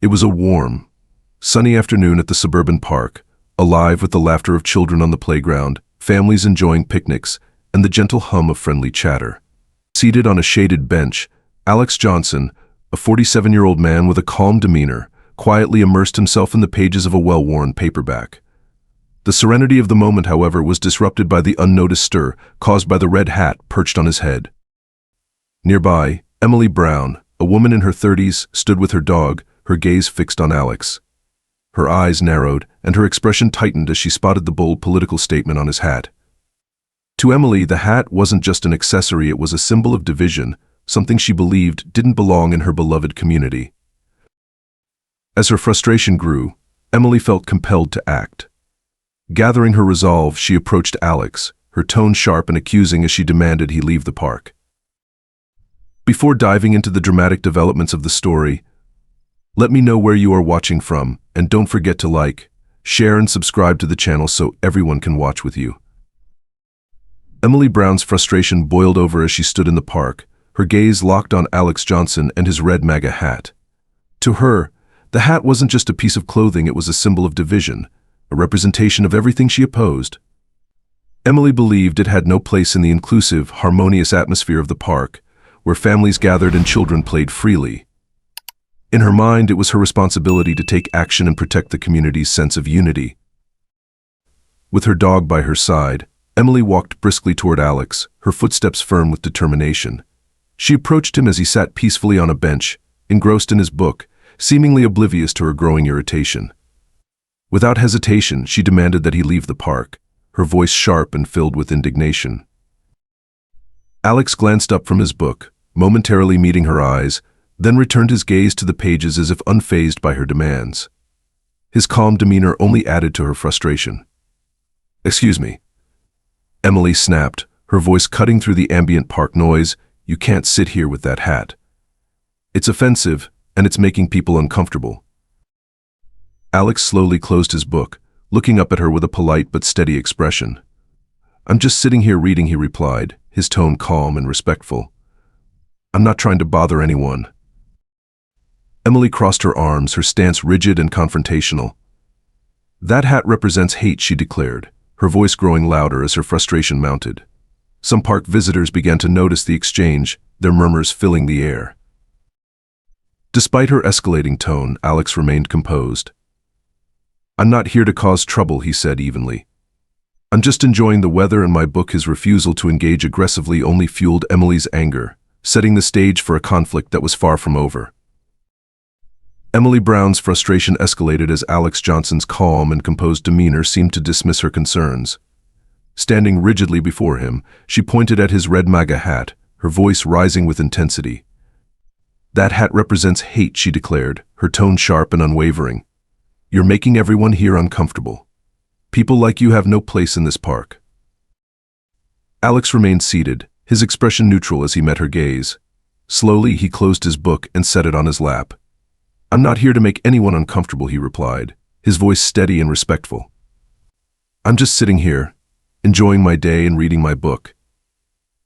It was a warm, sunny afternoon at the suburban park, alive with the laughter of children on the playground, families enjoying picnics, and the gentle hum of friendly chatter. Seated on a shaded bench, Alex Johnson, a 47-year-old man with a calm demeanor, quietly immersed himself in the pages of a well-worn paperback. The serenity of the moment, however, was disrupted by the unnoticed stir caused by the red hat perched on his head. Nearby, Emily Brown, a woman in her 30s, stood with her dog, her gaze fixed on Alex. Her eyes narrowed, and her expression tightened as she spotted the bold political statement on his hat. To Emily, the hat wasn't just an accessory, it was a symbol of division, something she believed didn't belong in her beloved community. As her frustration grew, Emily felt compelled to act. Gathering her resolve, she approached Alex, her tone sharp and accusing as she demanded he leave the park. Before diving into the dramatic developments of the story, let me know where you are watching from, and don't forget to like, share and subscribe to the channel so everyone can watch with you. Emily Brown's frustration boiled over as she stood in the park, her gaze locked on Alex Johnson and his red MAGA hat. To her, the hat wasn't just a piece of clothing, it was a symbol of division, a representation of everything she opposed. Emily believed it had no place in the inclusive, harmonious atmosphere of the park, where families gathered and children played freely. In her mind, it was her responsibility to take action and protect the community's sense of unity. With her dog by her side, Emily walked briskly toward Alex, her footsteps firm with determination. She approached him as he sat peacefully on a bench, engrossed in his book, seemingly oblivious to her growing irritation. Without hesitation, she demanded that he leave the park, her voice sharp and filled with indignation. Alex glanced up from his book, momentarily meeting her eyes, then returned his gaze to the pages as if unfazed by her demands. His calm demeanor only added to her frustration. "Excuse me," Emily snapped, her voice cutting through the ambient park noise. "You can't sit here with that hat. It's offensive, and it's making people uncomfortable." Alex slowly closed his book, looking up at her with a polite but steady expression. "I'm just sitting here reading," he replied, his tone calm and respectful. "I'm not trying to bother anyone." Emily crossed her arms, her stance rigid and confrontational. "That hat represents hate," she declared, her voice growing louder as her frustration mounted. Some park visitors began to notice the exchange, their murmurs filling the air. Despite her escalating tone, Alex remained composed. "I'm not here to cause trouble," he said evenly. "I'm just enjoying the weather and my book." His refusal to engage aggressively only fueled Emily's anger, setting the stage for a conflict that was far from over. Emily Brown's frustration escalated as Alex Johnson's calm and composed demeanor seemed to dismiss her concerns. Standing rigidly before him, she pointed at his red MAGA hat, her voice rising with intensity. "That hat represents hate," she declared, her tone sharp and unwavering. "You're making everyone here uncomfortable. People like you have no place in this park." Alex remained seated, his expression neutral as he met her gaze. Slowly, he closed his book and set it on his lap. "I'm not here to make anyone uncomfortable," he replied, his voice steady and respectful. "I'm just sitting here, enjoying my day and reading my book.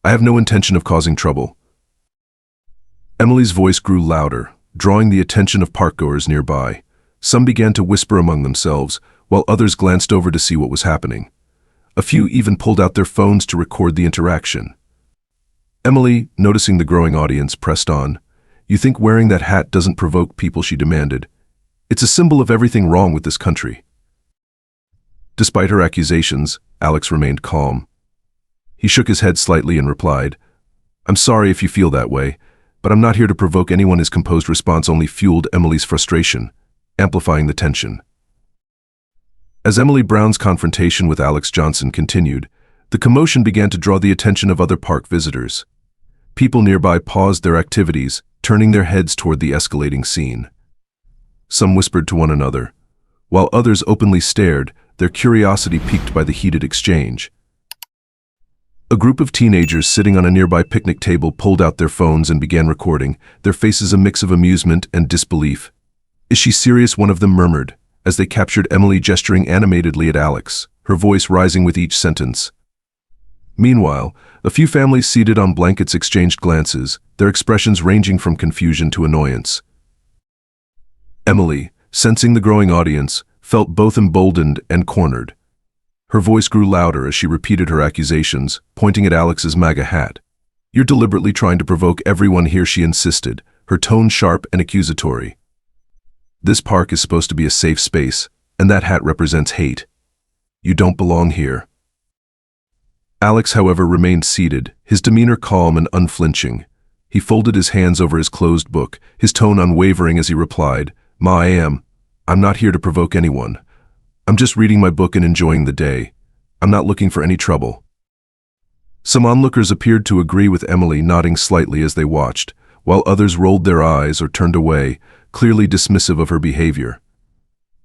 I have no intention of causing trouble." Emily's voice grew louder, drawing the attention of parkgoers nearby. Some began to whisper among themselves, while others glanced over to see what was happening. A few even pulled out their phones to record the interaction. Emily, noticing the growing audience, pressed on. "You think wearing that hat doesn't provoke people?" she demanded. "It's a symbol of everything wrong with this country." Despite her accusations, Alex remained calm. He shook his head slightly and replied, "I'm sorry if you feel that way, but I'm not here to provoke anyone." His composed response only fueled Emily's frustration, amplifying the tension. As Emily Brown's confrontation with Alex Johnson continued, the commotion began to draw the attention of other park visitors. People nearby paused their activities, turning their heads toward the escalating scene. Some whispered to one another, while others openly stared, their curiosity piqued by the heated exchange. A group of teenagers sitting on a nearby picnic table pulled out their phones and began recording, their faces a mix of amusement and disbelief. "Is she serious?" one of them murmured, as they captured Emily gesturing animatedly at Alex, her voice rising with each sentence. Meanwhile, a few families seated on blankets exchanged glances, their expressions ranging from confusion to annoyance. Emily, sensing the growing audience, felt both emboldened and cornered. Her voice grew louder as she repeated her accusations, pointing at Alex's MAGA hat. "You're deliberately trying to provoke everyone here," she insisted, her tone sharp and accusatory. "This park is supposed to be a safe space, and that hat represents hate. You don't belong here." Alex, however, remained seated, his demeanor calm and unflinching. He folded his hands over his closed book, his tone unwavering as he replied, I'm not here to provoke anyone. I'm just reading my book and enjoying the day. I'm not looking for any trouble." Some onlookers appeared to agree with Emily, nodding slightly as they watched, while others rolled their eyes or turned away, clearly dismissive of her behavior.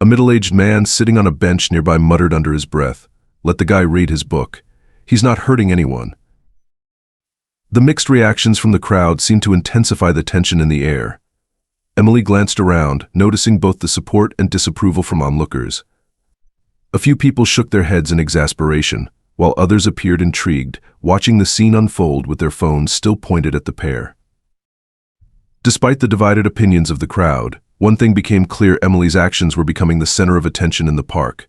A middle-aged man sitting on a bench nearby muttered under his breath, "Let the guy read his book. He's not hurting anyone." The mixed reactions from the crowd seemed to intensify the tension in the air. Emily glanced around, noticing both the support and disapproval from onlookers. A few people shook their heads in exasperation, while others appeared intrigued, watching the scene unfold with their phones still pointed at the pair. Despite the divided opinions of the crowd, one thing became clear: Emily's actions were becoming the center of attention in the park.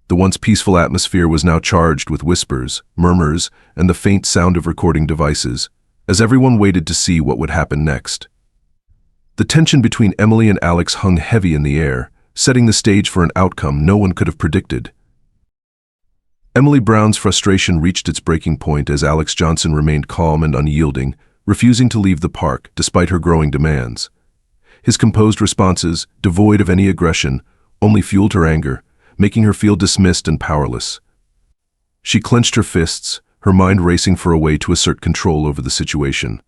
The once peaceful atmosphere was now charged with whispers, murmurs, and the faint sound of recording devices, as everyone waited to see what would happen next. The tension between Emily and Alex hung heavy in the air, setting the stage for an outcome no one could have predicted. Emily Brown's frustration reached its breaking point as Alex Johnson remained calm and unyielding, refusing to leave the park despite her growing demands. His composed responses, devoid of any aggression, only fueled her anger, making her feel dismissed and powerless. She clenched her fists, her mind racing for a way to assert control over the situation.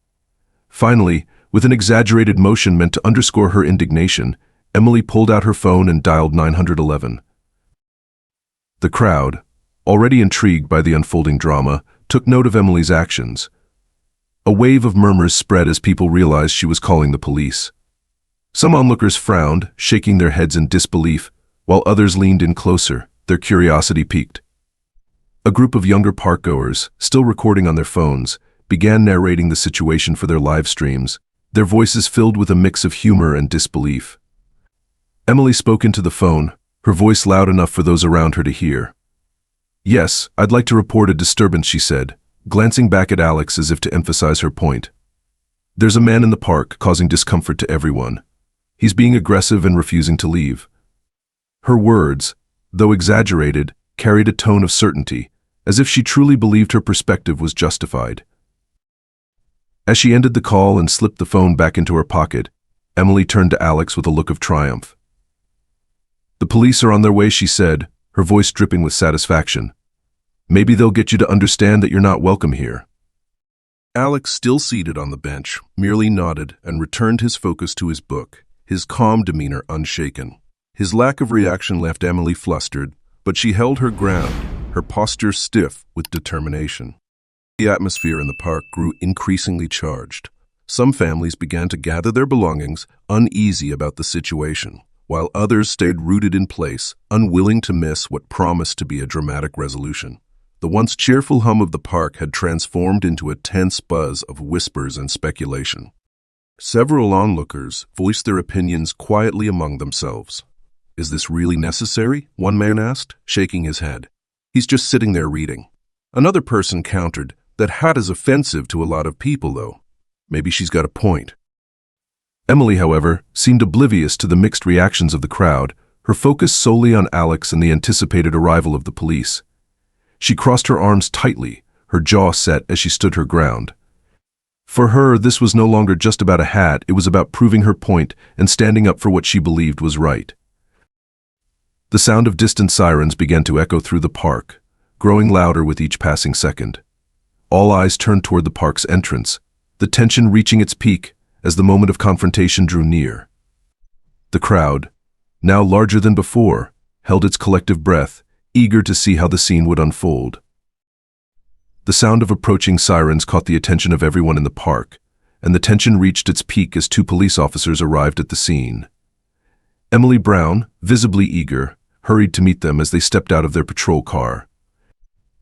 Finally, with an exaggerated motion meant to underscore her indignation, Emily pulled out her phone and dialed 911. The crowd, already intrigued by the unfolding drama, took note of Emily's actions. A wave of murmurs spread as people realized she was calling the police. Some onlookers frowned, shaking their heads in disbelief, while others leaned in closer, their curiosity piqued. A group of younger parkgoers, still recording on their phones, began narrating the situation for their live streams, their voices filled with a mix of humor and disbelief. Emily spoke into the phone, her voice loud enough for those around her to hear. "Yes, I'd like to report a disturbance," she said, glancing back at Alex as if to emphasize her point. "There's a man in the park causing discomfort to everyone. He's being aggressive and refusing to leave." Her words, though exaggerated, carried a tone of certainty, as if she truly believed her perspective was justified. As she ended the call and slipped the phone back into her pocket, Emily turned to Alex with a look of triumph. "The police are on their way," she said, her voice dripping with satisfaction. "Maybe they'll get you to understand that you're not welcome here." Alex, still seated on the bench, merely nodded and returned his focus to his book, his calm demeanor unshaken. His lack of reaction left Emily flustered, but she held her ground, her posture stiff with determination. The atmosphere in the park grew increasingly charged. Some families began to gather their belongings, uneasy about the situation, while others stayed rooted in place, unwilling to miss what promised to be a dramatic resolution. The once cheerful hum of the park had transformed into a tense buzz of whispers and speculation. Several onlookers voiced their opinions quietly among themselves. "Is this really necessary?" one man asked, shaking his head. "He's just sitting there reading." Another person countered, "That hat is offensive to a lot of people, though. Maybe she's got a point." Emily, however, seemed oblivious to the mixed reactions of the crowd, her focus solely on Alex and the anticipated arrival of the police. She crossed her arms tightly, her jaw set as she stood her ground. For her, this was no longer just about a hat, it was about proving her point and standing up for what she believed was right. The sound of distant sirens began to echo through the park, growing louder with each passing second. All eyes turned toward the park's entrance, the tension reaching its peak as the moment of confrontation drew near. The crowd, now larger than before, held its collective breath, eager to see how the scene would unfold. The sound of approaching sirens caught the attention of everyone in the park, and the tension reached its peak as two police officers arrived at the scene. Emily Brown, visibly eager, hurried to meet them as they stepped out of their patrol car.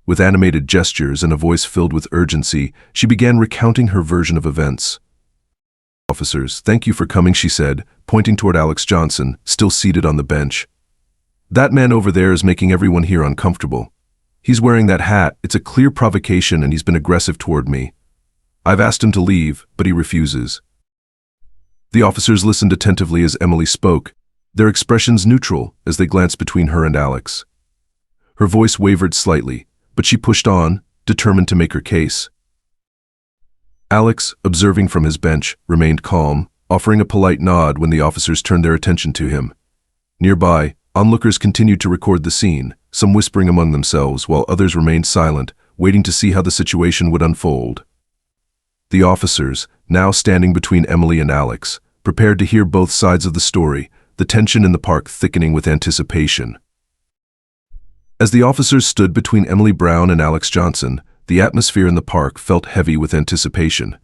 With animated gestures and a voice filled with urgency, she began recounting her version of events. Officers, thank you for coming, she said, pointing toward Alex Johnson, still seated on the bench. That man over there is making everyone here uncomfortable. He's wearing that hat, it's a clear provocation, and he's been aggressive toward me. I've asked him to leave, but he refuses. The officers listened attentively as Emily spoke, their expressions neutral as they glanced between her and Alex. Her voice wavered slightly, but she pushed on, determined to make her case. Alex, observing from his bench, remained calm, offering a polite nod when the officers turned their attention to him. Nearby, onlookers continued to record the scene, some whispering among themselves while others remained silent, waiting to see how the situation would unfold. The officers, now standing between Emily and Alex, prepared to hear both sides of the story, the tension in the park thickening with anticipation. As the officers stood between Emily Brown and Alex Johnson, the atmosphere in the park felt heavy with anticipation.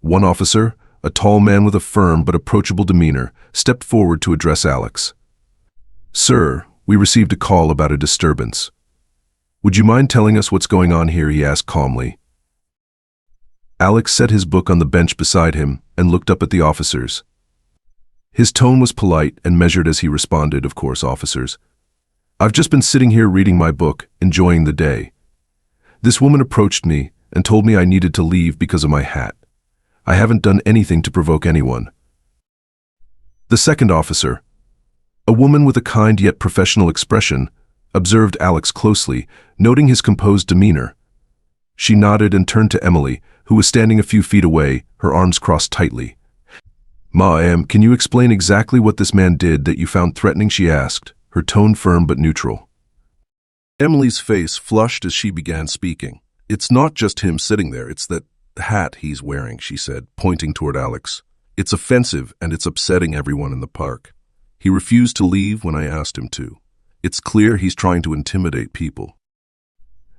One officer, a tall man with a firm but approachable demeanor, stepped forward to address Alex. "Sir, we received a call about a disturbance. Would you mind telling us what's going on here?" he asked calmly. Alex set his book on the bench beside him and looked up at the officers. His tone was polite and measured as he responded, "Of course, officers. I've just been sitting here reading my book, enjoying the day. This woman approached me and told me I needed to leave because of my hat. I haven't done anything to provoke anyone." The second officer, a woman with a kind yet professional expression, observed Alex closely, noting his composed demeanor. She nodded and turned to Emily, who was standing a few feet away, her arms crossed tightly. "Ma'am, can you explain exactly what this man did that you found threatening?" she asked, her tone firm but neutral. Emily's face flushed as she began speaking. "It's not just him sitting there, it's that hat he's wearing," she said, pointing toward Alex. "It's offensive and it's upsetting everyone in the park. He refused to leave when I asked him to. It's clear he's trying to intimidate people."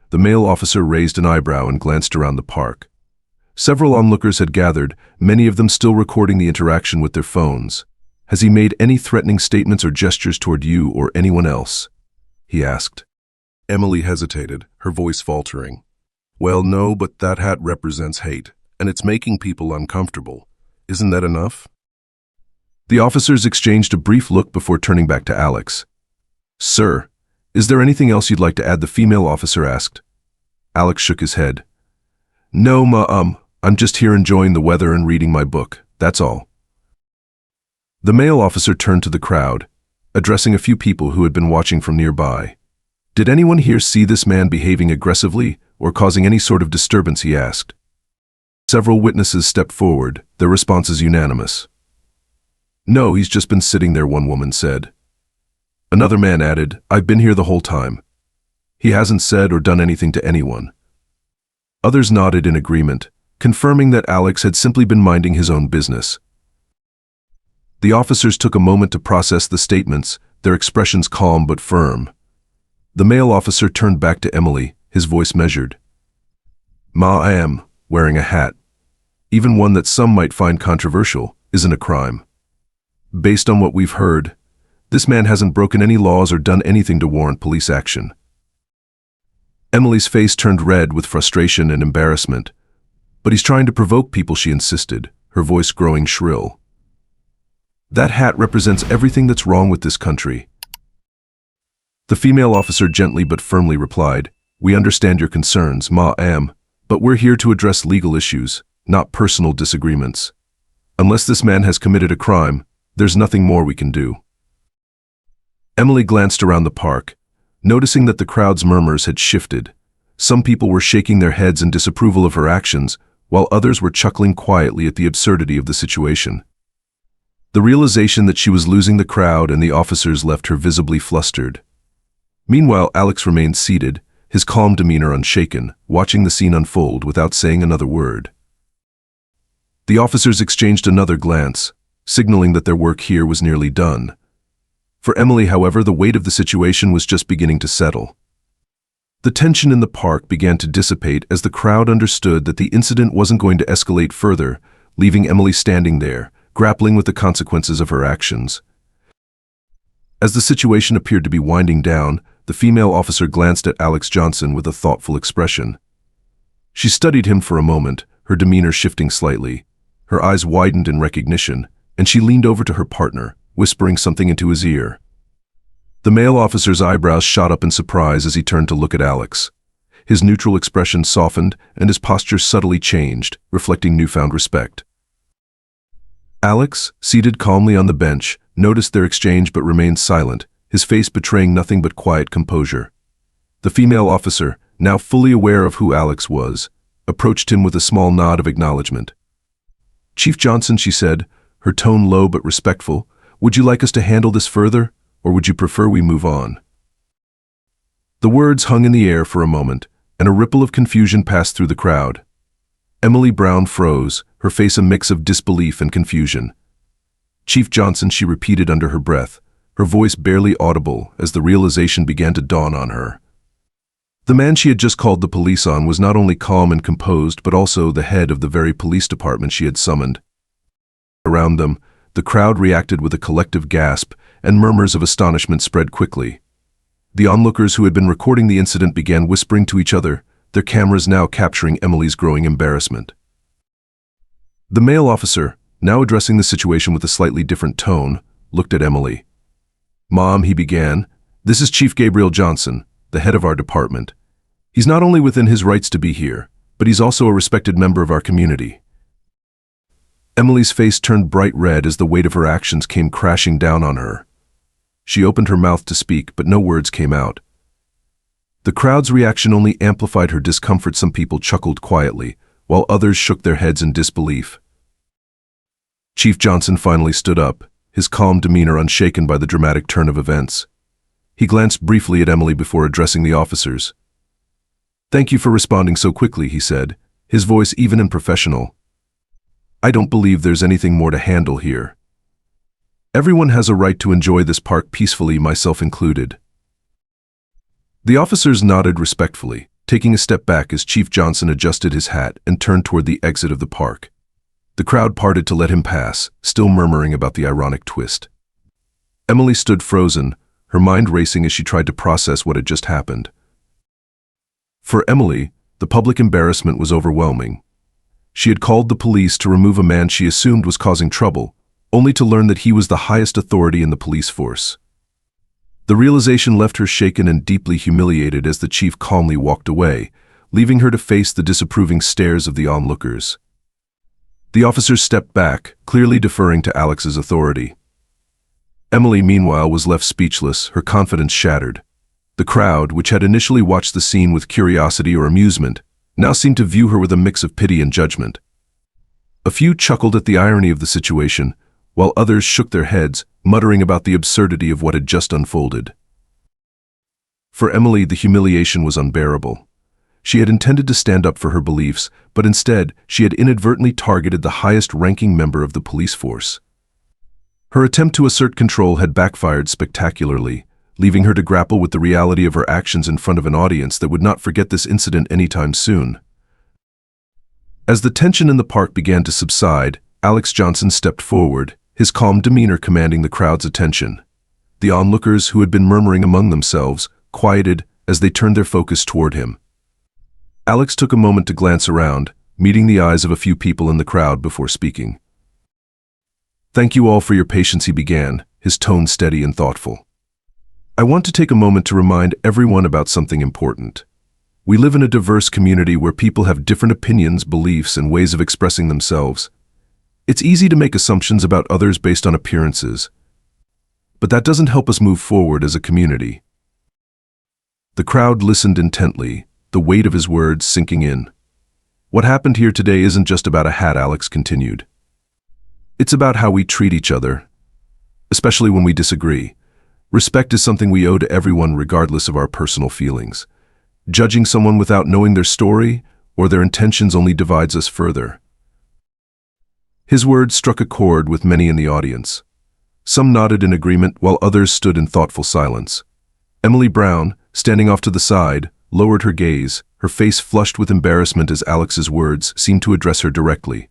The male officer raised an eyebrow and glanced around the park. Several onlookers had gathered, many of them still recording the interaction with their phones. "Has he made any threatening statements or gestures toward you or anyone else?" he asked. Emily hesitated, her voice faltering. "Well, no, but that hat represents hate, and it's making people uncomfortable. Isn't that enough?" The officers exchanged a brief look before turning back to Alex. "Sir, is there anything else you'd like to add?" the female officer asked. Alex shook his head. "No, I'm just here enjoying the weather and reading my book, that's all." The male officer turned to the crowd, addressing a few people who had been watching from nearby. "Did anyone here see this man behaving aggressively or causing any sort of disturbance?" he asked. Several witnesses stepped forward, their responses unanimous. "No, he's just been sitting there," one woman said. Another man added, "I've been here the whole time. He hasn't said or done anything to anyone." Others nodded in agreement, confirming that Alex had simply been minding his own business. The officers took a moment to process the statements, their expressions calm but firm. The male officer turned back to Emily, his voice measured. "Ma'am, wearing a hat, even one that some might find controversial, isn't a crime. Based on what we've heard, this man hasn't broken any laws or done anything to warrant police action." Emily's face turned red with frustration and embarrassment. "But he's trying to provoke people," she insisted, her voice growing shrill. "That hat represents everything that's wrong with this country." The female officer gently but firmly replied, "We understand your concerns, ma'am, but we're here to address legal issues, not personal disagreements. Unless this man has committed a crime, there's nothing more we can do." Emily glanced around the park, noticing that the crowd's murmurs had shifted. Some people were shaking their heads in disapproval of her actions, while others were chuckling quietly at the absurdity of the situation. The realization that she was losing the crowd and the officers left her visibly flustered. Meanwhile, Alex remained seated, his calm demeanor unshaken, watching the scene unfold without saying another word. The officers exchanged another glance, signaling that their work here was nearly done. For Emily, however, the weight of the situation was just beginning to settle. The tension in the park began to dissipate as the crowd understood that the incident wasn't going to escalate further, leaving Emily standing there, grappling with the consequences of her actions. As the situation appeared to be winding down, the female officer glanced at Alex Johnson with a thoughtful expression. She studied him for a moment, her demeanor shifting slightly. Her eyes widened in recognition, and she leaned over to her partner, whispering something into his ear. The male officer's eyebrows shot up in surprise as he turned to look at Alex. His neutral expression softened, and his posture subtly changed, reflecting newfound respect. Alex, seated calmly on the bench, noticed their exchange but remained silent, his face betraying nothing but quiet composure. The female officer, now fully aware of who Alex was, approached him with a small nod of acknowledgement. "Chief Johnson," she said, her tone low but respectful, "would you like us to handle this further, or would you prefer we move on?" The words hung in the air for a moment, and a ripple of confusion passed through the crowd. Emily Brown froze, her face a mix of disbelief and confusion. "Chief Johnson," she repeated under her breath, her voice barely audible as the realization began to dawn on her. The man she had just called the police on was not only calm and composed but also the head of the very police department she had summoned. Around them, the crowd reacted with a collective gasp, and murmurs of astonishment spread quickly. The onlookers who had been recording the incident began whispering to each other, their cameras now capturing Emily's growing embarrassment. The male officer, now addressing the situation with a slightly different tone, looked at Emily. "Mom," he began, "this is Chief Gabriel Johnson, the head of our department. He's not only within his rights to be here, but he's also a respected member of our community." Emily's face turned bright red as the weight of her actions came crashing down on her. She opened her mouth to speak, but no words came out. The crowd's reaction only amplified her discomfort. Some people chuckled quietly, while others shook their heads in disbelief. Chief Johnson finally stood up, his calm demeanor unshaken by the dramatic turn of events. He glanced briefly at Emily before addressing the officers. "Thank you for responding so quickly," he said, his voice even and professional. "I don't believe there's anything more to handle here. Everyone has a right to enjoy this park peacefully, myself included." The officers nodded respectfully, taking a step back as Chief Johnson adjusted his hat and turned toward the exit of the park. The crowd parted to let him pass, still murmuring about the ironic twist. Emily stood frozen, her mind racing as she tried to process what had just happened. For Emily, the public embarrassment was overwhelming. She had called the police to remove a man she assumed was causing trouble, only to learn that he was the highest authority in the police force. The realization left her shaken and deeply humiliated as the chief calmly walked away, leaving her to face the disapproving stares of the onlookers. The officers stepped back, clearly deferring to Alex's authority. Emily, meanwhile, was left speechless, her confidence shattered. The crowd, which had initially watched the scene with curiosity or amusement, now seemed to view her with a mix of pity and judgment. A few chuckled at the irony of the situation, while others shook their heads, muttering about the absurdity of what had just unfolded. For Emily, the humiliation was unbearable. She had intended to stand up for her beliefs, but instead, she had inadvertently targeted the highest-ranking member of the police force. Her attempt to assert control had backfired spectacularly, leaving her to grapple with the reality of her actions in front of an audience that would not forget this incident anytime soon. As the tension in the park began to subside, Alex Johnson stepped forward, his calm demeanor commanding the crowd's attention. The onlookers, who had been murmuring among themselves, quieted as they turned their focus toward him. Alex took a moment to glance around, meeting the eyes of a few people in the crowd before speaking. "Thank you all for your patience," he began, his tone steady and thoughtful. "I want to take a moment to remind everyone about something important. We live in a diverse community where people have different opinions, beliefs, and ways of expressing themselves. It's easy to make assumptions about others based on appearances, but that doesn't help us move forward as a community." The crowd listened intently, the weight of his words sinking in. "What happened here today isn't just about a hat," Alex continued. "It's about how we treat each other, especially when we disagree. Respect is something we owe to everyone regardless of our personal feelings. Judging someone without knowing their story or their intentions only divides us further." His words struck a chord with many in the audience. Some nodded in agreement while others stood in thoughtful silence. Emily Brown, standing off to the side, lowered her gaze, her face flushed with embarrassment as Alex's words seemed to address her directly.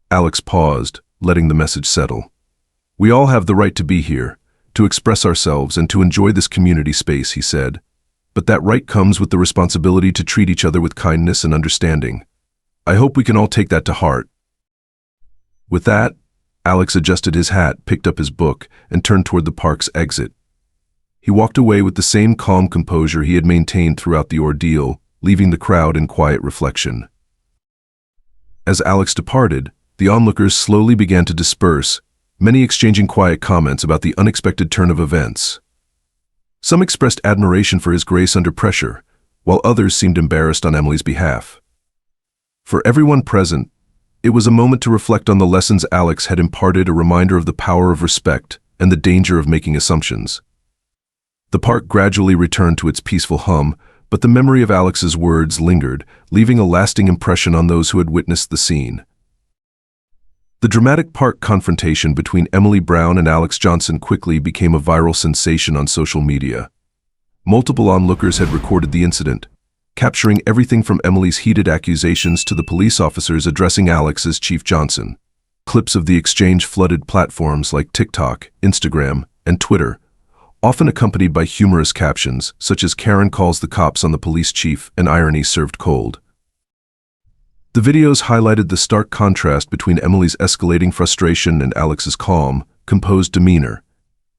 Alex paused, letting the message settle. "We all have the right to be here, to express ourselves and to enjoy this community space," he said. "But that right comes with the responsibility to treat each other with kindness and understanding. I hope we can all take that to heart." With that, Alex adjusted his hat, picked up his book, and turned toward the park's exit. He walked away with the same calm composure he had maintained throughout the ordeal, leaving the crowd in quiet reflection. As Alex departed, the onlookers slowly began to disperse, many exchanging quiet comments about the unexpected turn of events. Some expressed admiration for his grace under pressure, while others seemed embarrassed on Emily's behalf. For everyone present, it was a moment to reflect on the lessons Alex had imparted, a reminder of the power of respect and the danger of making assumptions. The park gradually returned to its peaceful hum, but the memory of Alex's words lingered, leaving a lasting impression on those who had witnessed the scene. The dramatic park confrontation between Emily Brown and Alex Johnson quickly became a viral sensation on social media. Multiple onlookers had recorded the incident, capturing everything from Emily's heated accusations to the police officers addressing Alex as Chief Johnson. Clips of the exchange flooded platforms like TikTok, Instagram, and Twitter, often accompanied by humorous captions such as "Karen calls the cops on the police chief" and "Irony served cold." The videos highlighted the stark contrast between Emily's escalating frustration and Alex's calm, composed demeanor.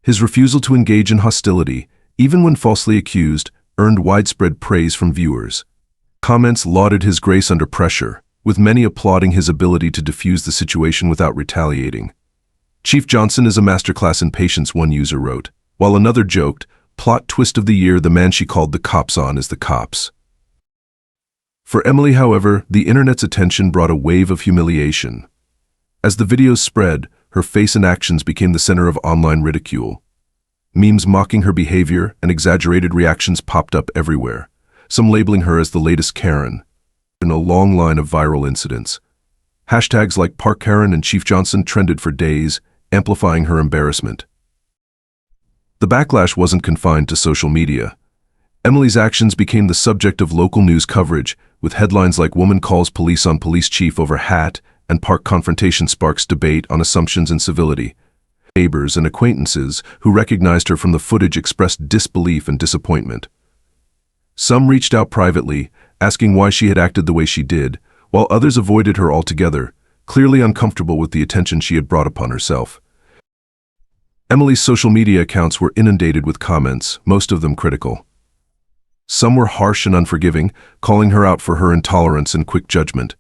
His refusal to engage in hostility, even when falsely accused, earned widespread praise from viewers. Comments lauded his grace under pressure, with many applauding his ability to defuse the situation without retaliating. "Chief Johnson is a masterclass in patience," one user wrote, while another joked, "Plot twist of the year, the man she called the cops on is the cops." For Emily, however, the internet's attention brought a wave of humiliation. As the videos spread, her face and actions became the center of online ridicule. Memes mocking her behavior and exaggerated reactions popped up everywhere, some labeling her as the latest Karen. In a long line of viral incidents, hashtags like Park Karen and Chief Johnson trended for days, amplifying her embarrassment. The backlash wasn't confined to social media. Emily's actions became the subject of local news coverage, with headlines like "Woman calls police on police chief over hat" and "Park confrontation sparks debate on assumptions and civility." Neighbors and acquaintances who recognized her from the footage expressed disbelief and disappointment. Some reached out privately, asking why she had acted the way she did, while others avoided her altogether, clearly uncomfortable with the attention she had brought upon herself. Emily's social media accounts were inundated with comments, most of them critical. Some were harsh and unforgiving, calling her out for her intolerance and quick judgment.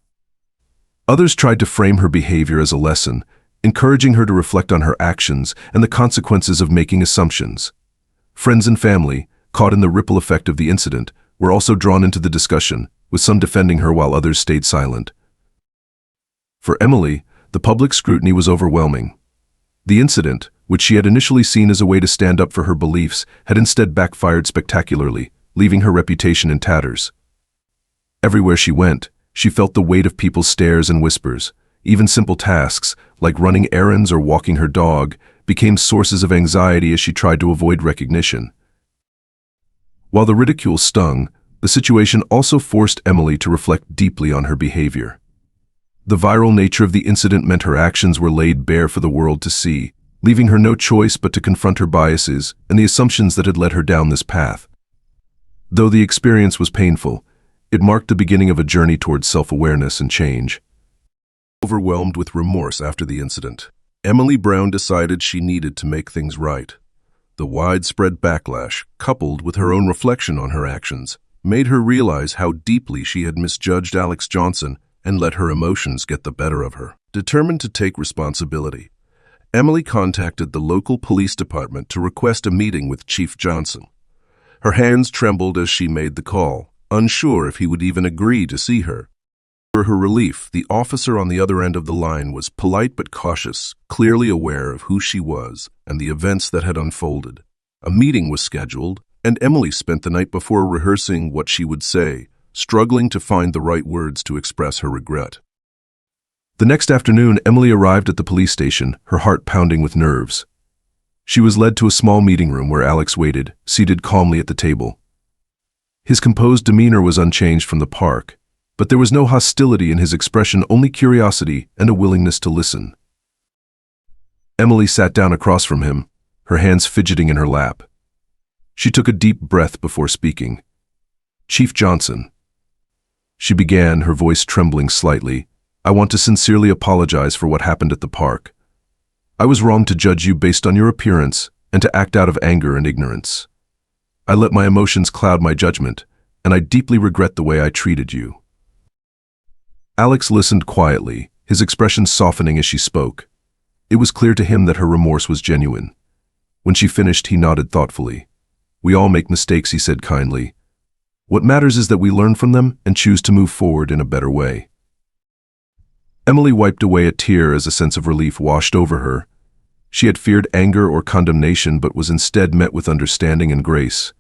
Others tried to frame her behavior as a lesson, encouraging her to reflect on her actions and the consequences of making assumptions. Friends and family, caught in the ripple effect of the incident, were also drawn into the discussion, with some defending her while others stayed silent. For Emily, the public scrutiny was overwhelming. The incident, which she had initially seen as a way to stand up for her beliefs, had instead backfired spectacularly, leaving her reputation in tatters. Everywhere she went, she felt the weight of people's stares and whispers. Even simple tasks, like running errands or walking her dog, became sources of anxiety as she tried to avoid recognition. While the ridicule stung, the situation also forced Emily to reflect deeply on her behavior. The viral nature of the incident meant her actions were laid bare for the world to see, leaving her no choice but to confront her biases and the assumptions that had led her down this path. Though the experience was painful, it marked the beginning of a journey towards self-awareness and change. Overwhelmed with remorse after the incident, Emily Brown decided she needed to make things right. The widespread backlash, coupled with her own reflection on her actions, made her realize how deeply she had misjudged Alex Johnson and let her emotions get the better of her. Determined to take responsibility, Emily contacted the local police department to request a meeting with Chief Johnson. Her hands trembled as she made the call, unsure if he would even agree to see her. For her relief, the officer on the other end of the line was polite but cautious, clearly aware of who she was and the events that had unfolded. A meeting was scheduled, and Emily spent the night before rehearsing what she would say, struggling to find the right words to express her regret. The next afternoon, Emily arrived at the police station, her heart pounding with nerves. She was led to a small meeting room where Alex waited, seated calmly at the table. His composed demeanor was unchanged from the park, but there was no hostility in his expression, only curiosity and a willingness to listen. Emily sat down across from him, her hands fidgeting in her lap. She took a deep breath before speaking. "Chief Johnson," she began, her voice trembling slightly, I want to sincerely apologize for what happened at the park. I was wrong to judge you based on your appearance and to act out of anger and ignorance. I let my emotions cloud my judgment, and I deeply regret the way I treated you." Alex listened quietly, his expression softening as she spoke. It was clear to him that her remorse was genuine. When she finished, he nodded thoughtfully. "We all make mistakes," he said kindly. "What matters is that we learn from them and choose to move forward in a better way." Emily wiped away a tear as a sense of relief washed over her. She had feared anger or condemnation, but was instead met with understanding and grace.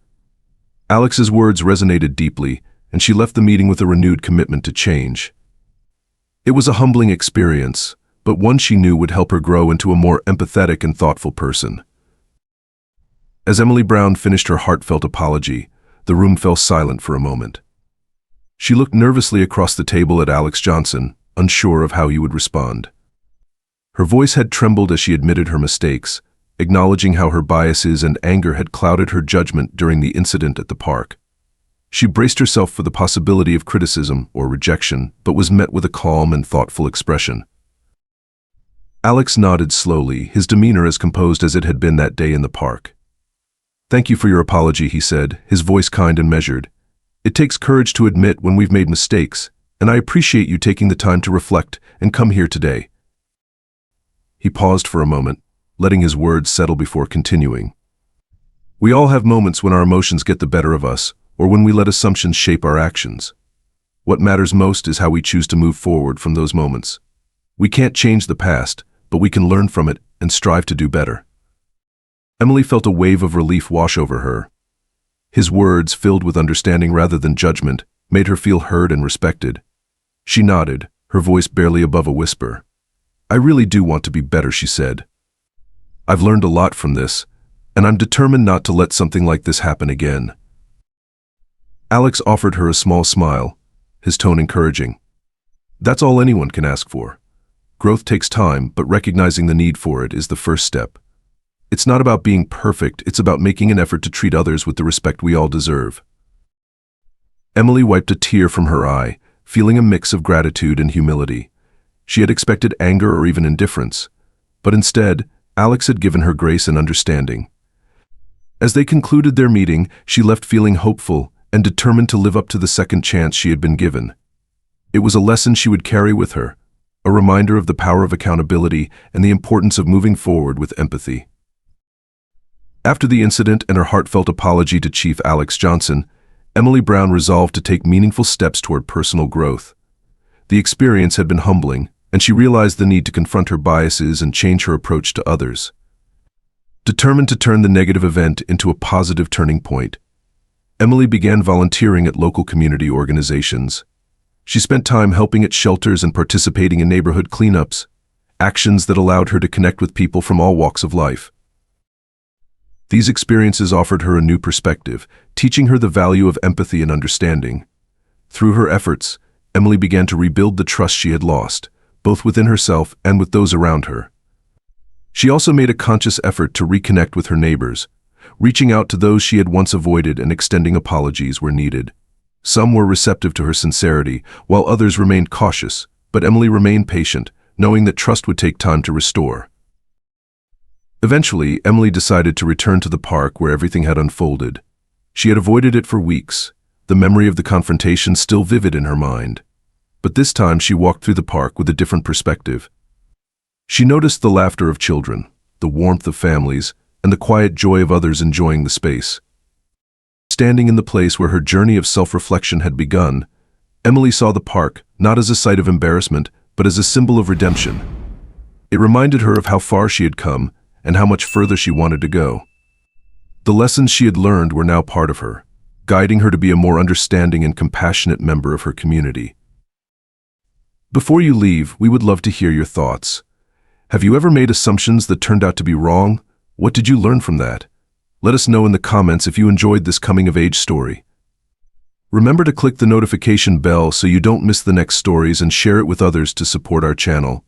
Alex's words resonated deeply, and she left the meeting with a renewed commitment to change. It was a humbling experience, but one she knew would help her grow into a more empathetic and thoughtful person. As Emily Brown finished her heartfelt apology, the room fell silent for a moment. She looked nervously across the table at Alex Johnson, unsure of how he would respond. Her voice had trembled as she admitted her mistakes, acknowledging how her biases and anger had clouded her judgment during the incident at the park. She braced herself for the possibility of criticism or rejection, but was met with a calm and thoughtful expression. Alex nodded slowly, his demeanor as composed as it had been that day in the park. "Thank you for your apology," he said, his voice kind and measured. "It takes courage to admit when we've made mistakes, and I appreciate you taking the time to reflect and come here today." He paused for a moment, letting his words settle before continuing. "We all have moments when our emotions get the better of us, or when we let assumptions shape our actions. What matters most is how we choose to move forward from those moments. We can't change the past, but we can learn from it and strive to do better." Emily felt a wave of relief wash over her. His words, filled with understanding rather than judgment, made her feel heard and respected. She nodded, her voice barely above a whisper. "I really do want to be better," she said. "I've learned a lot from this, and I'm determined not to let something like this happen again." Alex offered her a small smile, his tone encouraging. "That's all anyone can ask for. Growth takes time, but recognizing the need for it is the first step. It's not about being perfect, it's about making an effort to treat others with the respect we all deserve." Emily wiped a tear from her eye, feeling a mix of gratitude and humility. She had expected anger or even indifference, but instead, Alex had given her grace and understanding. As they concluded their meeting, she left feeling hopeful and determined to live up to the second chance she had been given. It was a lesson she would carry with her, a reminder of the power of accountability and the importance of moving forward with empathy. After the incident and her heartfelt apology to Chief Alex Johnson, Emily Brown resolved to take meaningful steps toward personal growth. The experience had been humbling, and she realized the need to confront her biases and change her approach to others. Determined to turn the negative event into a positive turning point, Emily began volunteering at local community organizations. She spent time helping at shelters and participating in neighborhood cleanups, actions that allowed her to connect with people from all walks of life. These experiences offered her a new perspective, teaching her the value of empathy and understanding. Through her efforts, Emily began to rebuild the trust she had lost, both within herself and with those around her. She also made a conscious effort to reconnect with her neighbors, reaching out to those she had once avoided and extending apologies where needed. Some were receptive to her sincerity, while others remained cautious, but Emily remained patient, knowing that trust would take time to restore. Eventually, Emily decided to return to the park where everything had unfolded. She had avoided it for weeks, the memory of the confrontation still vivid in her mind. But this time she walked through the park with a different perspective. She noticed the laughter of children, the warmth of families, and the quiet joy of others enjoying the space. Standing in the place where her journey of self-reflection had begun, Emily saw the park not as a site of embarrassment, but as a symbol of redemption. It reminded her of how far she had come and how much further she wanted to go. The lessons she had learned were now part of her, guiding her to be a more understanding and compassionate member of her community. Before you leave, we would love to hear your thoughts. Have you ever made assumptions that turned out to be wrong? What did you learn from that? Let us know in the comments if you enjoyed this coming-of-age story. Remember to click the notification bell so you don't miss the next stories and share it with others to support our channel.